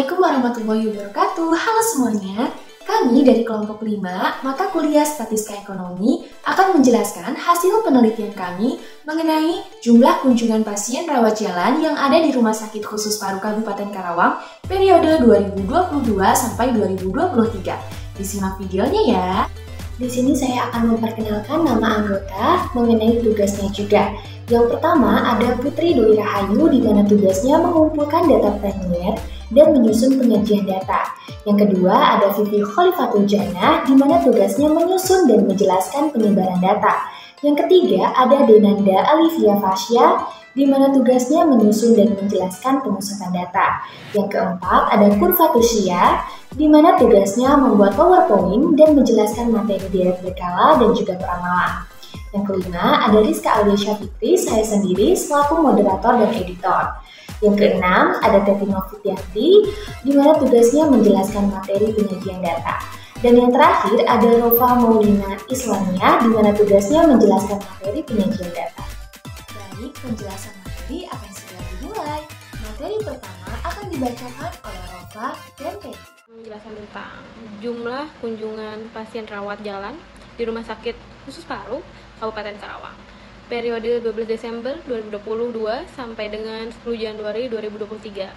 Assalamualaikum warahmatullahi wabarakatuh. Halo semuanya. Kami dari kelompok 5, mata kuliah Statistika Ekonomi akan menjelaskan hasil penelitian kami mengenai jumlah kunjungan pasien rawat jalan yang ada di Rumah Sakit Khusus Paru Kabupaten Karawang periode 2022 sampai 2023. Disimak videonya ya. Di sini saya akan memperkenalkan nama anggota mengenai tugasnya juga. Yang pertama ada Putri Dwi Rahayu, di mana tugasnya mengumpulkan data primer dan menyusun penyajian data. Yang kedua ada Vivi Khalifatul Jannah, di mana tugasnya menyusun dan menjelaskan penyebaran data. Yang ketiga ada Denanda Alivia Fasya, di mana tugasnya menyusun dan menjelaskan pemusatan data. Yang keempat ada Kurvatusia, di mana tugasnya membuat PowerPoint dan menjelaskan materi direct berkala dan juga peramalan. Yang kelima ada Rizka Aliasya Fitri, saya sendiri selaku moderator dan editor. Yang keenam ada Teti Novitianti, di mana tugasnya menjelaskan materi penyajian data. Dan yang terakhir ada Rova Maulina Islamia, di mana tugasnya menjelaskan materi penyajian data. Baik, penjelasan materi akan segera dimulai. Materi pertama akan dibacakan oleh Rova dan Teti. Menjelaskan tentang jumlah kunjungan pasien rawat jalan di Rumah Sakit Khusus Paru Kabupaten Karawang periode 12 Desember 2022 sampai dengan 10 Januari 2023.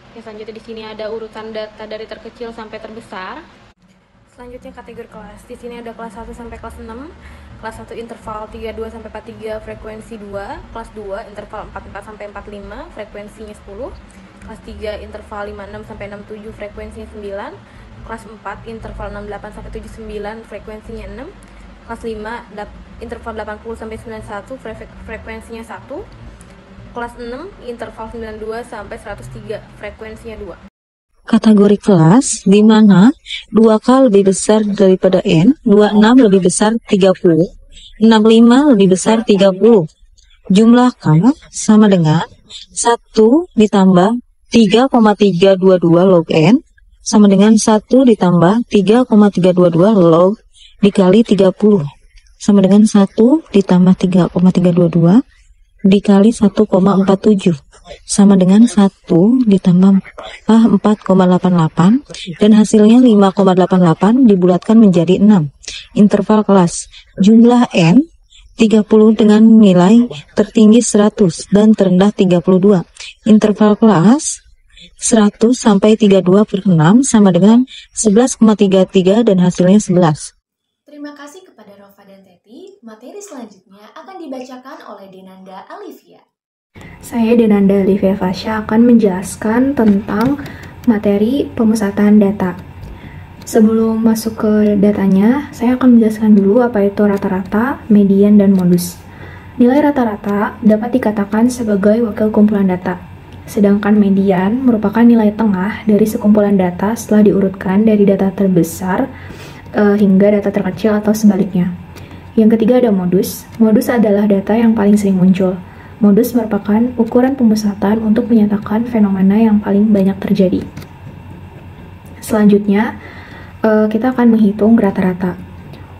Oke, selanjutnya di sini ada urutan data dari terkecil sampai terbesar. Selanjutnya kategori kelas. Di sini ada kelas 1 sampai kelas 6, kelas 1 interval 32 sampai 43 frekuensi 2, kelas 2 interval 44 sampai 45 frekuensinya 10, kelas 3 interval 56 sampai 67 frekuensinya 9, kelas 4 interval 68 sampai 79 frekuensinya 6, kelas 5 interval 80 sampai 91 frekuensinya 1, kelas 6 interval 92 sampai 103 frekuensinya 2. Kategori kelas di mana 2K lebih besar daripada N, 26 lebih besar 30, 65 lebih besar 30. Jumlah K sama dengan 1 ditambah 3,322 log N sama dengan 1 ditambah 3,322 log dikali 30 sama dengan 1 ditambah 3,322 dikali 1,47 sama dengan 1 ditambah 4,88 dan hasilnya 5,88 dibulatkan menjadi 6. Interval kelas jumlah N 30 dengan nilai tertinggi 100 dan terendah 32. Interval kelas 100 sampai 32/6 sama dengan 11,33 dan hasilnya 11. Terima kasih kepada Rova dan Teti. Materi selanjutnya akan dibacakan oleh Denanda Alivia. Saya Denanda Alivia Fasya akan menjelaskan tentang materi pemusatan data. Sebelum masuk ke datanya, saya akan menjelaskan dulu apa itu rata-rata, median, dan modus. Nilai rata-rata dapat dikatakan sebagai wakil kumpulan data, sedangkan median merupakan nilai tengah dari sekumpulan data setelah diurutkan dari data terbesar hingga data terkecil atau sebaliknya. Yang ketiga ada modus. Modus adalah data yang paling sering muncul. Modus merupakan ukuran pemusatan untuk menyatakan fenomena yang paling banyak terjadi. Selanjutnya, kita akan menghitung rata-rata.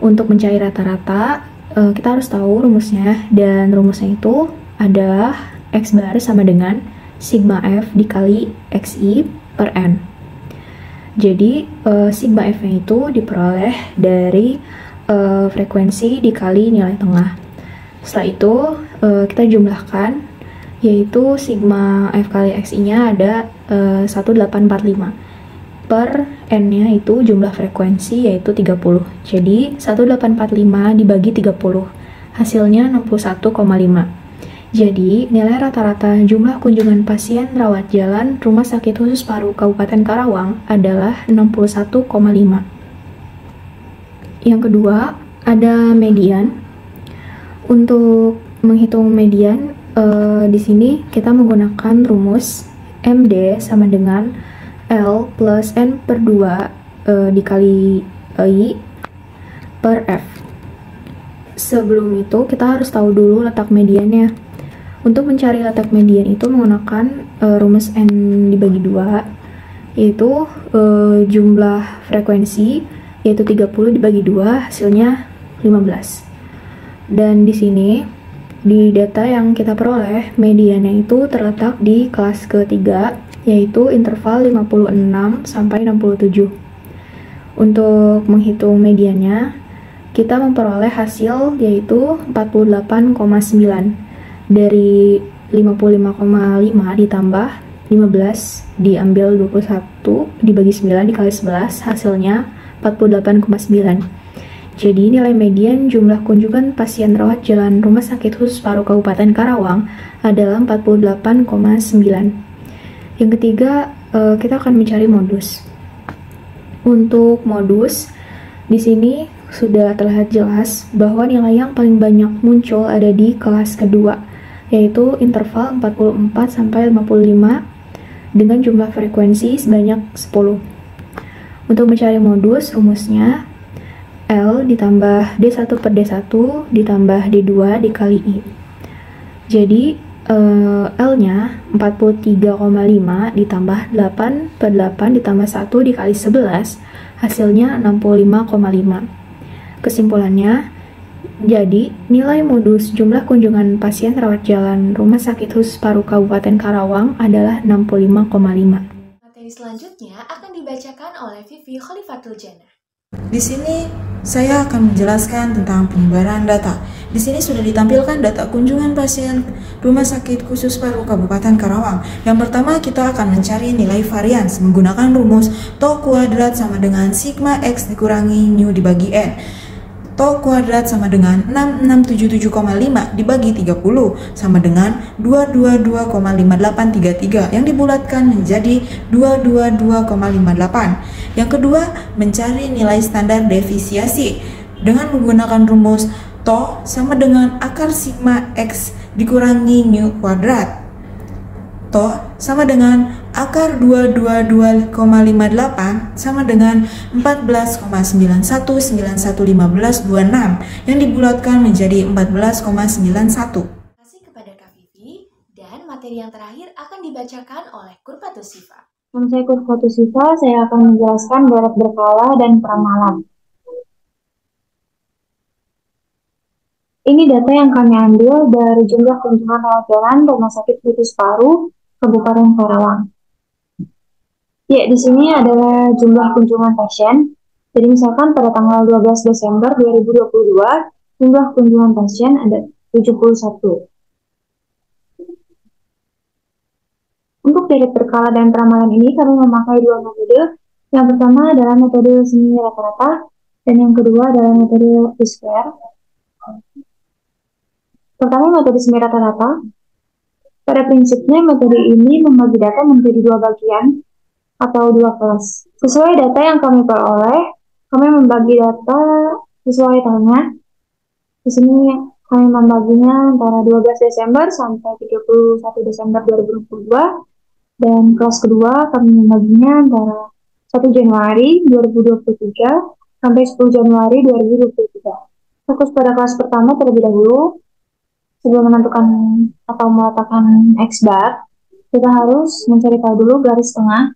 Untuk mencari rata-rata, kita harus tahu rumusnya, dan rumusnya itu adalah X bar sama dengan sigma F dikali XI per N. Jadi, sigma F-nya itu diperoleh dari frekuensi dikali nilai tengah. Setelah itu, kita jumlahkan, yaitu sigma F kali XI-nya ada 1845. Per N-nya itu jumlah frekuensi, yaitu 30. Jadi, 1845 dibagi 30. Hasilnya 61,5. Jadi, nilai rata-rata jumlah kunjungan pasien rawat jalan Rumah Sakit Khusus Paru Kabupaten Karawang adalah 61,5. Yang kedua, ada median. Untuk menghitung median, di sini kita menggunakan rumus MD sama dengan L plus N per 2 dikali I per F. Sebelum itu, kita harus tahu dulu letak mediannya. Untuk mencari letak median itu menggunakan rumus N dibagi 2, yaitu jumlah frekuensi, yaitu 30 dibagi 2, hasilnya 15. Dan di sini, di data yang kita peroleh, mediannya itu terletak di kelas ketiga, yaitu interval 56 sampai 67. Untuk menghitung mediannya, kita memperoleh hasil yaitu 48,9 dari 55,5 ditambah 15 diambil 21 dibagi 9 dikali 11, hasilnya 48,9. Jadi nilai median jumlah kunjungan pasien rawat jalan Rumah Sakit Khusus Paru Kabupaten Karawang adalah 48,9. Yang ketiga, kita akan mencari modus. Untuk modus, di sini sudah terlihat jelas bahwa nilai yang paling banyak muncul ada di kelas kedua, yaitu interval 44 sampai 55 dengan jumlah frekuensi sebanyak 10. Untuk mencari modus, rumusnya L ditambah D1 per D1 ditambah D2 dikali I. Jadi L-nya 43,5 ditambah 8 per 8 ditambah 1 dikali 11, hasilnya 65,5. Kesimpulannya, jadi nilai modus jumlah kunjungan pasien rawat jalan Rumah Sakit Khusus Paru Kabupaten Karawang adalah 65,5. Materi selanjutnya akan dibacakan oleh Vivi Khalifatul Jannah. Di sini saya akan menjelaskan tentang penyebaran data. Di sini sudah ditampilkan data kunjungan pasien Rumah Sakit Khusus Paru Kabupaten Karawang. Yang pertama, kita akan mencari nilai varians menggunakan rumus tau kuadrat sama dengan sigma X dikurangi nu dibagi N. Tau kuadrat sama dengan 6677,5 dibagi 30 sama dengan 222,5833 yang dibulatkan menjadi 222,58. Yang kedua, mencari nilai standar defisiasi dengan menggunakan rumus tau sama dengan akar sigma X dikurangi nu kuadrat. Tau sama dengan akar 222,58 sama dengan 14,91911526 yang dibulatkan menjadi 14,91. Kasih kepada Kak Vivi, dan materi yang terakhir akan dibacakan oleh Kurvatus Siva. Nama saya Kurvatus Siva, saya akan menjelaskan deret berkala dan peramalan. Ini data yang kami ambil dari jumlah kunjungan rawat jalan Rumah Sakit Khusus Paru Kabupaten Karawang. Ya, di sini adalah jumlah kunjungan pasien. Jadi misalkan pada tanggal 12 Desember 2022, jumlah kunjungan pasien ada 71. Untuk deret berkala dan peramalan ini, kami memakai dua metode. Yang pertama adalah metode semi rata-rata, dan yang kedua adalah metode square. Pertama, metode semi rata-rata. Pada prinsipnya, metode ini membagi data menjadi dua bagian atau dua kelas. Sesuai data yang kami peroleh, kami membagi data sesuai tahunnya. Di sini kami membaginya antara 12 Desember sampai 31 Desember 2022. Dan kelas kedua kami membaginya antara 1 Januari 2023 sampai 10 Januari 2023. Fokus pada kelas pertama terlebih dahulu. Sebelum menentukan atau meletakkan X bar, kita harus mencari tahu dulu garis tengah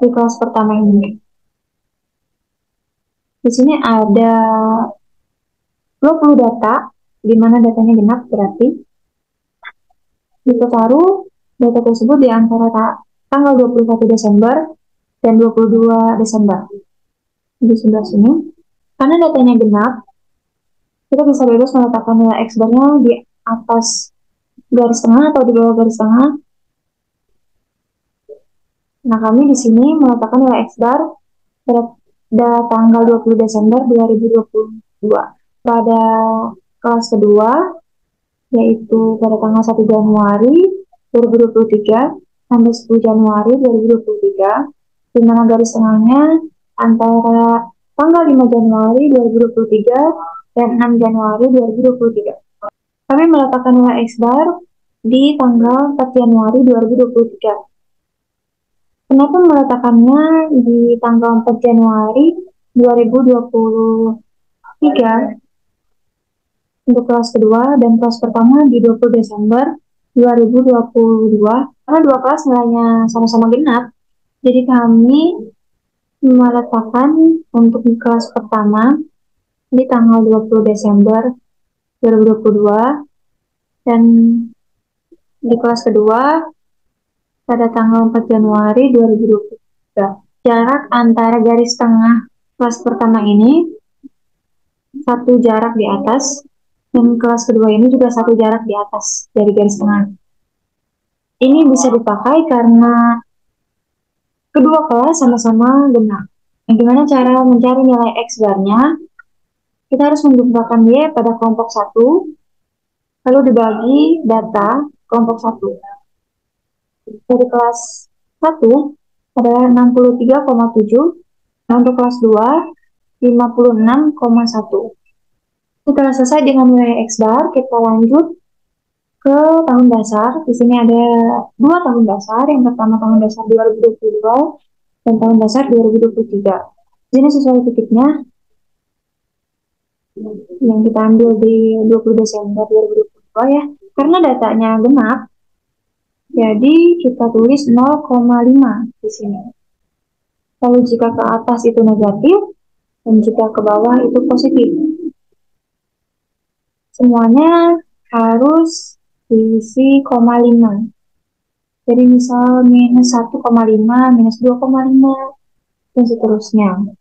di kelas pertama ini. Di sini ada 20 data, di mana datanya genap berarti. Kita taruh data tersebut di antara tanggal 21 Desember dan 22 Desember. Di sebelah sini, karena datanya genap, kita bisa bebas meletakkan nilai X bar-nya di atas garis tengah atau di bawah garis tengah. Nah, kami di sini meletakkan nilai X bar pada tanggal 20 Desember 2022. Pada kelas kedua, yaitu pada tanggal 1 Januari 2023 sampai 10 Januari 2023, di mana garis tengahnya antara tanggal 5 Januari 2023 dan 6 Januari 2023. Kami meletakkan nilai X bar di tanggal 4 Januari 2023. Kenapa meletakkannya di tanggal 4 Januari 2023 untuk kelas kedua dan kelas pertama di 20 Desember 2022? Karena dua kelas nilainya sama-sama genap, jadi kami meletakkan untuk di kelas pertama di tanggal 20 Desember 2022 dan di kelas kedua pada tanggal 4 Januari 2023. Jarak antara garis tengah kelas pertama ini satu jarak di atas, dan kelas kedua ini juga satu jarak di atas dari garis tengah. Ini bisa dipakai karena kedua kelas sama-sama genap. Gimana cara mencari nilai X bar-nya? Kita harus menjumlahkan Y pada kelompok 1, lalu dibagi data kelompok 1. Dari kelas 1 adalah 63,7, nah untuk kelas 2 56,1. Setelah selesai dengan nilai X bar, kita lanjut ke tahun dasar. Di sini ada dua tahun dasar. Yang pertama tahun dasar 2022 dan tahun dasar 2023. Di sini sesuai titiknya yang kita ambil di 20 Desember 2022 ya. Karena datanya genap, jadi kita tulis 0,5 di sini. Lalu jika ke atas itu negatif, dan jika ke bawah itu positif. Semuanya harus diisi 0,5. Jadi misal minus 1,5, minus 2,5, dan seterusnya.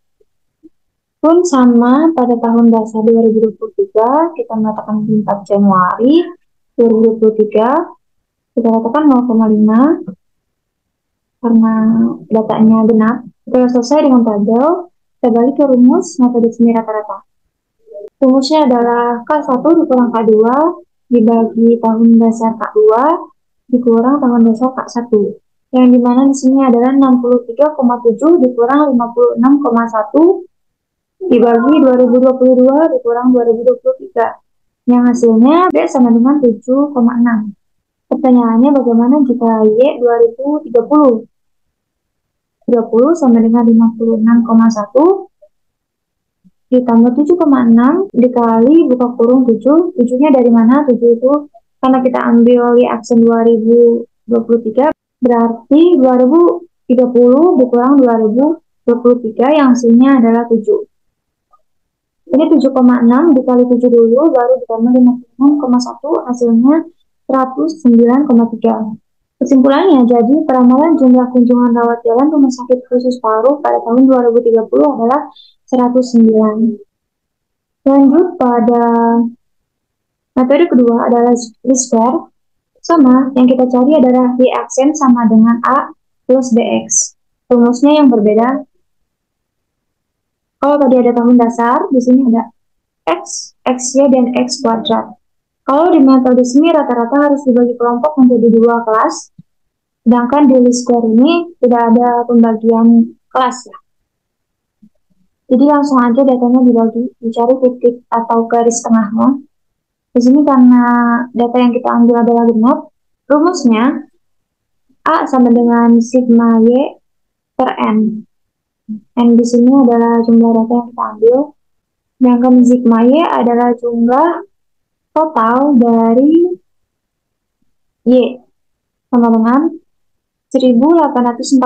Pun sama pada tahun dasar 2023, kita mengatakan 4 Januari 2023, kita katakan 0,5, karena datanya genap. Setelah selesai dengan tabel, kita balik ke rumus metode semi rata-rata. Rumusnya adalah K1 dikurang K2 dibagi tahun dasar K2 dikurang tahun dasar K1. Yang dimana di sini adalah 63,7 dikurang 56,1 dibagi 2022 dikurang 2023. Yang hasilnya B sama dengan 7,6. Pertanyaannya bagaimana jika Y 2030? 30 sama dengan 56,1 ditambah 7,6 dikali buka kurung 7. 7-nya dari mana? 7 itu karena kita ambil Y aksen 2023, berarti 2030 dikurang 2023 yang hasilnya adalah 7. Ini 7,6 dikali 7 dulu, baru ditambah 56,1, hasilnya 109,3. Kesimpulannya, jadi peramalan jumlah kunjungan rawat jalan rumah sakit khusus paru pada tahun 2030 adalah 109. Lanjut pada metode kedua adalah least square. Sama, yang kita cari adalah Y aksen sama dengan A plus BX. Rumusnya yang berbeda. Kalau tadi ada tahun dasar, di sini ada X, XY, dan X kuadrat. Kalau di metode semi rata-rata harus dibagi kelompok menjadi dua kelas, sedangkan di least square ini tidak ada pembagian kelas ya. Jadi langsung aja datanya dibagi, dicari titik atau garis tengahnya. Di sini karena data yang kita ambil adalah genap, rumusnya A sama dengan sigma Y per N. N di sini adalah jumlah data yang kita ambil, sedangkan sigma Y adalah jumlah total dari Y sama dengan 1845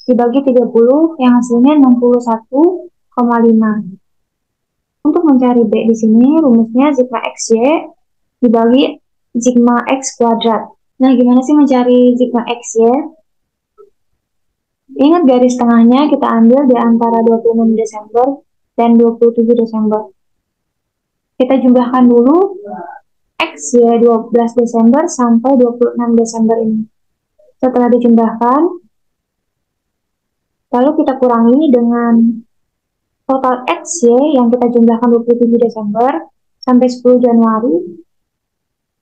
dibagi 30 yang hasilnya 61,5. Untuk mencari B di sini rumusnya sigma XY dibagi sigma X kuadrat. Nah, gimana sih mencari sigma XY? Ingat garis tengahnya kita ambil di antara 26 Desember dan 27 Desember. Kita jumlahkan dulu X ya 12 Desember sampai 26 Desember ini. Setelah dijumlahkan, lalu kita kurangi dengan total X ya yang kita jumlahkan 27 Desember sampai 10 Januari.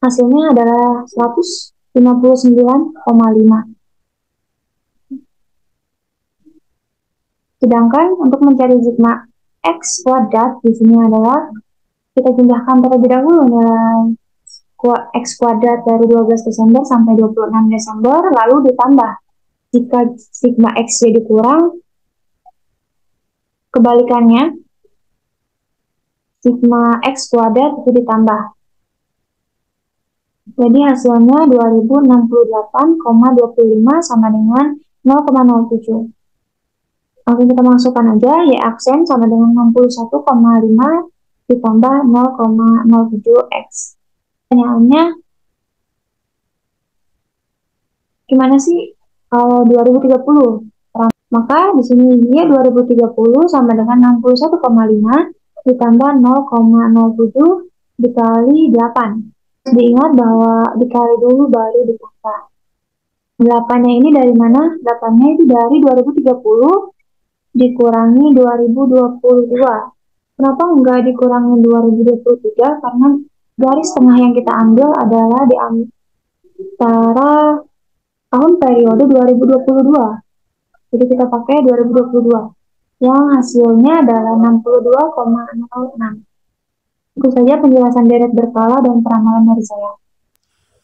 Hasilnya adalah 159,5. Sedangkan untuk mencari sigma X kuadrat di sini adalah kita jumlahkan terlebih dahulu nilai X kuadrat dari 12 Desember sampai 26 Desember, lalu ditambah. Jika sigma X dikurang, kebalikannya, sigma X kuadrat itu ditambah. Jadi hasilnya 2068,25 sama dengan 0,07. Langsung kita masukkan aja, Y aksen sama dengan 61,5 ditambah 0,07 X. Pertanyaannya, Gimana sih kalau 2030? Maka di sini dia 2030 sama dengan 61,5 ditambah 0,07 dikali 8. Diingat bahwa dikali dulu baru ditambah. 8-nya ini dari mana? 8-nya itu dari 2030 dikurangi 2022. Kenapa enggak dikurangi 2023? Karena garis tengah yang kita ambil adalah di antara tahun periode 2022. Jadi kita pakai 2022 yang hasilnya adalah 62,06. Itu saja penjelasan deret berkala dan peramalan dari saya.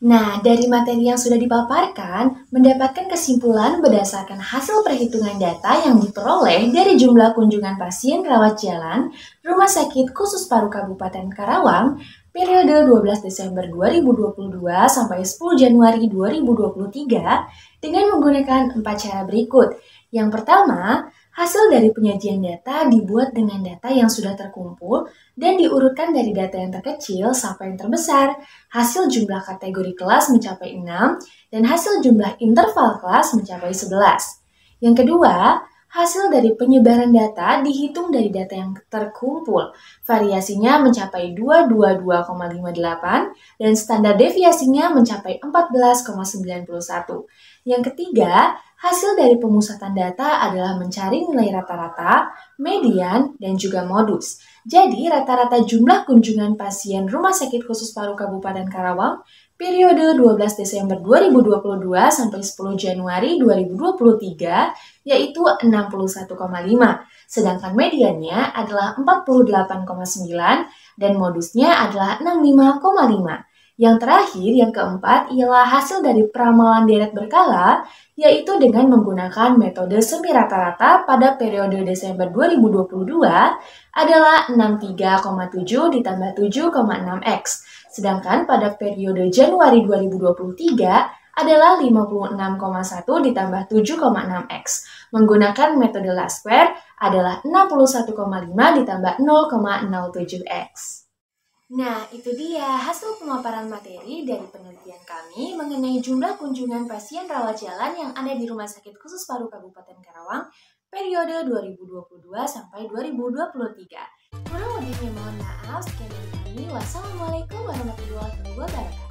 Nah, dari materi yang sudah dipaparkan, mendapatkan kesimpulan berdasarkan hasil perhitungan data yang diperoleh dari jumlah kunjungan pasien rawat jalan Rumah Sakit Khusus Paru Kabupaten Karawang periode 12 Desember 2022 sampai 10 Januari 2023 dengan menggunakan 4 cara berikut. Yang pertama, hasil dari penyajian data dibuat dengan data yang sudah terkumpul dan diurutkan dari data yang terkecil sampai yang terbesar. Hasil jumlah kategori kelas mencapai 6 dan hasil jumlah interval kelas mencapai 11. Yang kedua, hasil dari penyebaran data dihitung dari data yang terkumpul. Variasinya mencapai 222,58 dan standar deviasinya mencapai 14,91. Yang ketiga, hasil dari pemusatan data adalah mencari nilai rata-rata, median, dan juga modus. Jadi, rata-rata jumlah kunjungan pasien Rumah Sakit Khusus Paru Kabupaten Karawang periode 12 Desember 2022 sampai 10 Januari 2023 yaitu 61,5, sedangkan mediannya adalah 48,9 dan modusnya adalah 65,5. Yang terakhir, yang keempat, ialah hasil dari peramalan deret berkala, yaitu dengan menggunakan metode semi rata-rata pada periode Desember 2022 adalah 63,7 ditambah 7,6x, sedangkan pada periode Januari 2023 adalah 56,1 ditambah 7,6x. Menggunakan metode last square adalah 61,5 ditambah 0,07x. Nah, itu dia hasil pemaparan materi dari penelitian kami mengenai jumlah kunjungan pasien rawat jalan yang ada di Rumah Sakit Khusus Paru Kabupaten Karawang periode 2022 sampai 2023. Kurang lebihnya mohon maaf, sekian dari kami. Wassalamualaikum warahmatullahi wabarakatuh.